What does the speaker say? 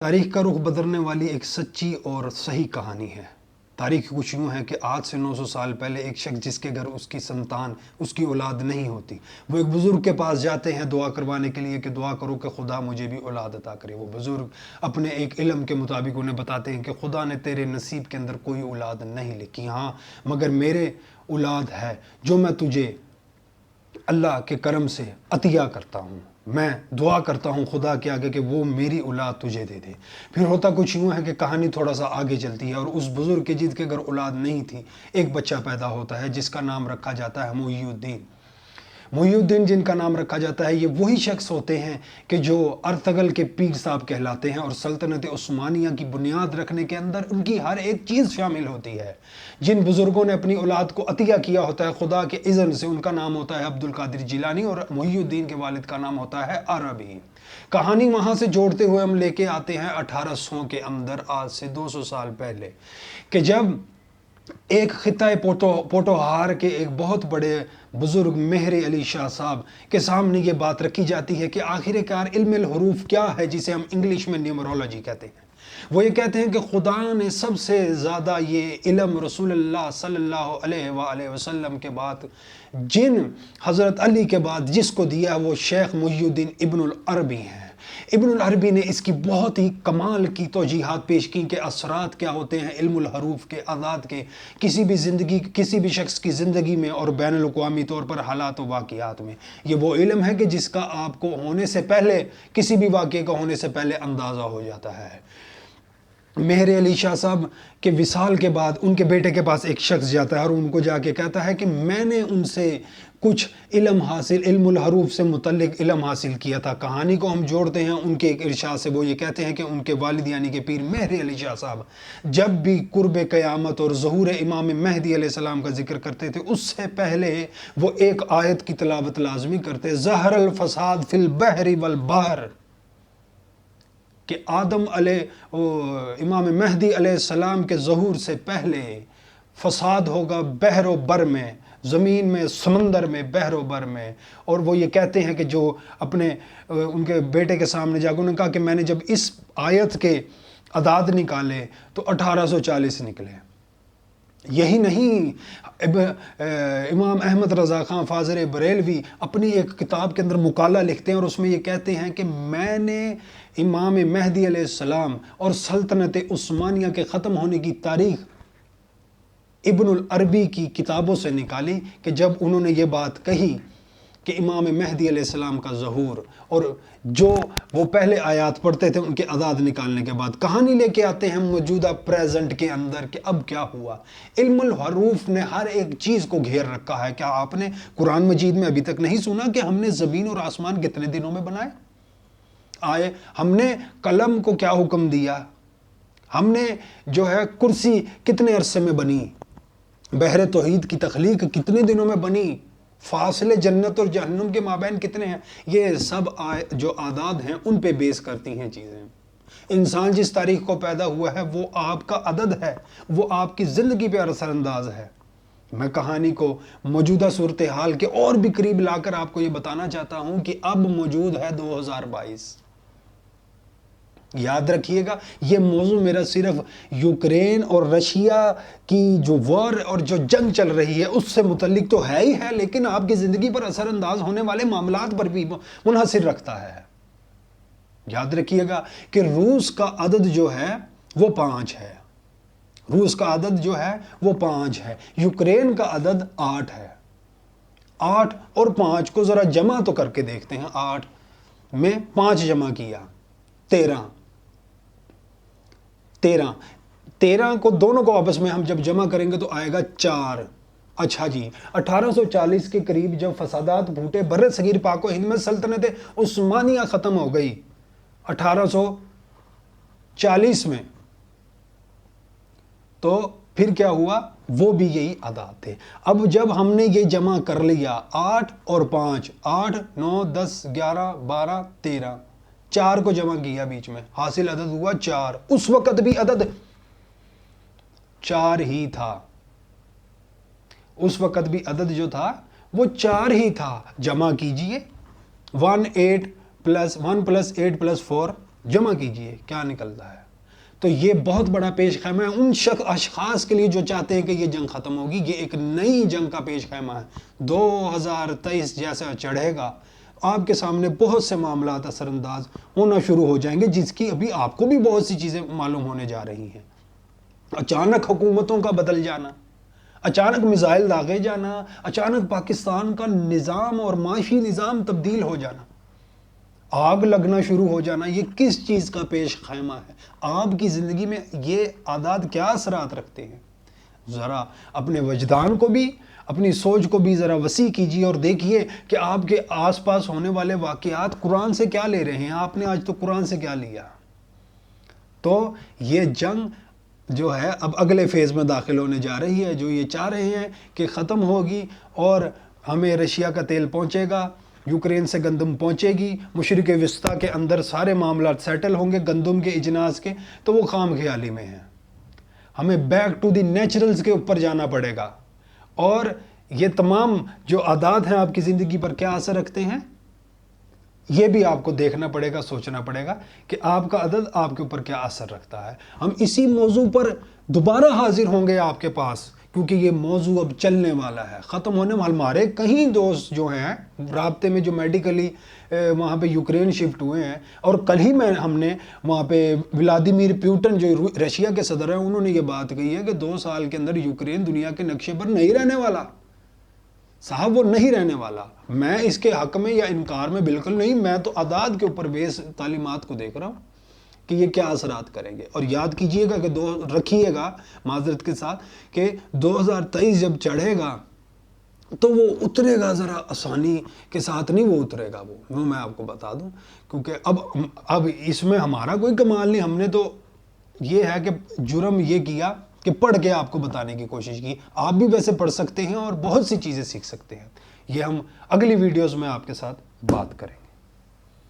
تاریخ کا رخ بدلنے والی ایک سچی اور صحیح کہانی ہے۔ تاریخ کچھ یوں ہے کہ آج سے 900 سال پہلے ایک شخص جس کے گھر اس کی سنتان، اس کی اولاد نہیں ہوتی، وہ ایک بزرگ کے پاس جاتے ہیں دعا کروانے کے لیے کہ دعا کرو کہ خدا مجھے بھی اولاد عطا کرے۔ وہ بزرگ اپنے ایک علم کے مطابق انہیں بتاتے ہیں کہ خدا نے تیرے نصیب کے اندر کوئی اولاد نہیں لکھی، ہاں مگر میرے اولاد ہے جو میں تجھے اللہ کے کرم سے عطیہ کرتا ہوں۔ میں دعا کرتا ہوں خدا کے آگے کہ وہ میری اولاد تجھے دے دے۔ پھر ہوتا کچھ یوں ہے کہ کہانی تھوڑا سا آگے چلتی ہے اور اس بزرگ کے جس کے گھر اولاد نہیں تھی ایک بچہ پیدا ہوتا ہے جس کا نام رکھا جاتا ہے محی الدین۔ محی الدین جن کا نام رکھا جاتا ہے، یہ وہی شخص ہوتے ہیں کہ جو ارطغرل کے پیر صاحب کہلاتے ہیں اور سلطنت عثمانیہ کی بنیاد رکھنے کے اندر ان کی ہر ایک چیز شامل ہوتی ہے۔ جن بزرگوں نے اپنی اولاد کو عطیہ کیا ہوتا ہے خدا کے اذن سے، ان کا نام ہوتا ہے عبد القادر جیلانی اور محی الدین کے والد کا نام ہوتا ہے عربی۔ کہانی وہاں سے جوڑتے ہوئے ہم لے کے آتے ہیں 1800 کے اندر، آج سے 200 سال پہلے، کہ جب ایک خطہ پوٹوہار کے ایک بہت بڑے بزرگ مہر علی شاہ صاحب کے سامنے یہ بات رکھی جاتی ہے کہ آخر کار علم الحروف کیا ہے، جسے ہم انگلش میں نیومرولوجی کہتے ہیں۔ وہ یہ کہتے ہیں کہ خدا نے سب سے زیادہ یہ علم رسول اللہ صلی اللہ علیہ وآلہ وسلم کے بعد جن حضرت علی کے بعد جس کو دیا وہ شیخ محی الدین ابن العربی ہیں۔ ابن العربی نے اس کی بہت ہی کمال کی توجیحات پیش کی کہ اثرات کیا ہوتے ہیں علم الحروف کے، اعداد کے، کسی بھی شخص کی زندگی میں اور بین الاقوامی طور پر حالات و واقعات میں۔ یہ وہ علم ہے کہ جس کا آپ کو ہونے سے پہلے، کسی بھی واقعے کا ہونے سے پہلے اندازہ ہو جاتا ہے۔ مہر علی شاہ صاحب کے وصال کے بعد ان کے بیٹے کے پاس ایک شخص جاتا ہے اور ان کو جا کے کہتا ہے کہ میں نے ان سے کچھ علم الحروف سے متعلق علم حاصل کیا تھا۔ کہانی کو ہم جوڑتے ہیں ان کے ایک ارشاد سے، وہ یہ کہتے ہیں کہ ان کے والد یعنی کہ پیر مہر علی شاہ صاحب جب بھی قرب قیامت اور ظہور امام مہدی علیہ السلام کا ذکر کرتے تھے، اس سے پہلے وہ ایک آیت کی تلاوت لازمی کرتے، ظہر الفساد فی البحر والبحر، کہ امام مہدی علیہ السلام کے ظہور سے پہلے فساد ہوگا بحر و بر میں، زمین میں، سمندر میں، بحر و بر میں۔ اور وہ یہ کہتے ہیں کہ جو ان کے بیٹے کے سامنے جا کے انہوں نے کہا کہ میں نے جب اس آیت کے اعداد نکالے تو 1840 نکلے۔ یہی نہیں، امام احمد رضا خان فاضل بریلوی اپنی ایک کتاب کے اندر مقالہ لکھتے ہیں اور اس میں یہ کہتے ہیں کہ میں نے امام مہدی علیہ السلام اور سلطنت عثمانیہ کے ختم ہونے کی تاریخ ابن العربی کی کتابوں سے نکالی کہ جب انہوں نے یہ بات کہی کہ امام مہدی علیہ السلام کا ظہور، اور جو وہ پہلے آیات پڑھتے تھے ان کے اعداد نکالنے کے بعد کہانی لے کے آتے ہیں موجودہ پریزنٹ کے اندر کہ اب کیا ہوا۔ علم الحروف نے ہر ایک چیز کو گھیر رکھا ہے۔ کیا آپ نے قرآن مجید میں ابھی تک نہیں سنا کہ ہم نے زمین اور آسمان کتنے دنوں میں بنائے؟ ہم نے قلم کو کیا حکم دیا؟ ہم نے جو ہے کرسی کتنے عرصے میں بنی؟ بحر توحید کی تخلیق کتنے دنوں میں بنی؟ فاصلے جنت اور جہنم کے مابین کتنے ہیں؟ یہ سب جو اعداد ہیں ان پہ بیس کرتی ہیں چیزیں۔ انسان جس تاریخ کو پیدا ہوا ہے وہ آپ کا عدد ہے، وہ آپ کی زندگی پہ اثر انداز ہے۔ میں کہانی کو موجودہ صورتحال کے اور بھی قریب لا کر آپ کو یہ بتانا چاہتا ہوں کہ اب موجود ہے 2022۔ یاد رکھیے گا یہ موضوع میرا صرف یوکرین اور رشیا کی جو وار اور جو جنگ چل رہی ہے اس سے متعلق تو ہے ہی ہے، لیکن آپ کی زندگی پر اثر انداز ہونے والے معاملات پر بھی منحصر رکھتا ہے۔ یاد رکھیے گا کہ روس کا عدد جو ہے وہ 5 ہے، روس کا عدد جو ہے وہ 5 ہے، یوکرین کا عدد 8 ہے۔ 8 اور 5 کو ذرا جمع تو کر کے دیکھتے ہیں۔ 8 میں 5 جمع کیا 13 کو دونوں کو آپس میں ہم جب جمع کریں گے تو آئے گا 4۔ اچھا جی، 1840 کے قریب جب فسادات پھوٹے، بر صغیر پاک و ہند میں سلطنت عثمانیہ ختم ہو گئی 1840 میں، تو پھر کیا ہوا؟ وہ بھی یہی اعداد تھے۔ اب جب ہم نے یہ جمع کر لیا 8 اور 5، 8 9 10 11 12 13، 4 کو جمع کیا بیچ میں، حاصل عدد ہوا 4۔ اس وقت بھی عدد 4 ہی تھا، اس وقت بھی عدد جو تھا وہ 4 ہی تھا۔ جمع کیجئے 1 + 8 + 4 جمع کیجئے کیا نکلتا ہے۔ تو یہ بہت بڑا پیش خیمہ ہے ان اشخاص کے لیے جو چاہتے ہیں کہ یہ جنگ ختم ہوگی۔ یہ ایک نئی جنگ کا پیش خیمہ ہے۔ 2023 جیسا چڑھے گا آپ کے سامنے بہت سے معاملات اثر انداز ہونا شروع ہو جائیں گے، جس کی ابھی آپ کو بھی بہت سی چیزیں معلوم ہونے جا رہی ہیں۔ اچانک حکومتوں کا بدل جانا، اچانک میزائل داغے جانا، اچانک پاکستان کا نظام اور معاشی نظام تبدیل ہو جانا، آگ لگنا شروع ہو جانا، یہ کس چیز کا پیش خیمہ ہے؟ آپ کی زندگی میں یہ عادات کیا اثرات رکھتے ہیں؟ ذرا اپنے وجدان کو بھی، اپنی سوچ کو بھی ذرا وسیع کیجیے اور دیکھیے کہ آپ کے آس پاس ہونے والے واقعات قرآن سے کیا لے رہے ہیں۔ آپ نے آج تو قرآن سے کیا لیا؟ تو یہ جنگ جو ہے اب اگلے فیز میں داخل ہونے جا رہی ہے، جو یہ چاہ رہے ہیں کہ ختم ہوگی اور ہمیں رشیا کا تیل پہنچے گا، یوکرین سے گندم پہنچے گی، مشرق وسطیٰ کے اندر سارے معاملات سیٹل ہوں گے گندم کے اجناس کے، تو وہ خام خیالی میں ہیں۔ ہمیں بیک ٹو دی نیچرلز کے اوپر جانا پڑے گا، اور یہ تمام جو عادات ہیں آپ کی زندگی پر کیا اثر رکھتے ہیں، یہ بھی آپ کو دیکھنا پڑے گا، سوچنا پڑے گا کہ آپ کا عدد آپ کے اوپر کیا اثر رکھتا ہے۔ ہم اسی موضوع پر دوبارہ حاضر ہوں گے آپ کے پاس، کیونکہ یہ موضوع اب چلنے والا ہے، ختم ہونے والا۔ ہمارے کہیں دوست جو ہیں رابطے میں جو میڈیکلی وہاں پہ یوکرین شفٹ ہوئے ہیں، اور کل ہی ہم نے وہاں پہ ولادیمیر پیوٹن جو رشیا کے صدر ہیں، انہوں نے یہ بات کہی ہے کہ 2 سال کے اندر یوکرین دنیا کے نقشے پر نہیں رہنے والا۔ صاحب وہ نہیں رہنے والا۔ میں اس کے حق میں یا انکار میں بالکل نہیں، میں تو اعداد کے اوپر بیس تعلیمات کو دیکھ رہا ہوں کہ یہ کیا اثرات کریں گے۔ اور یاد کیجئے گا کہ رکھیے گا معذرت کے ساتھ کہ 2023 جب چڑھے گا تو وہ اترے گا ذرا آسانی کے ساتھ نہیں، وہ اترے گا وہ میں آپ کو بتا دوں، کیونکہ اب اس میں ہمارا کوئی کمال نہیں۔ ہم نے تو یہ ہے کہ جرم یہ کیا کہ پڑھ کے آپ کو بتانے کی کوشش کی۔ آپ بھی ویسے پڑھ سکتے ہیں اور بہت سی چیزیں سیکھ سکتے ہیں۔ یہ ہم اگلی ویڈیوز میں آپ کے ساتھ بات کریں۔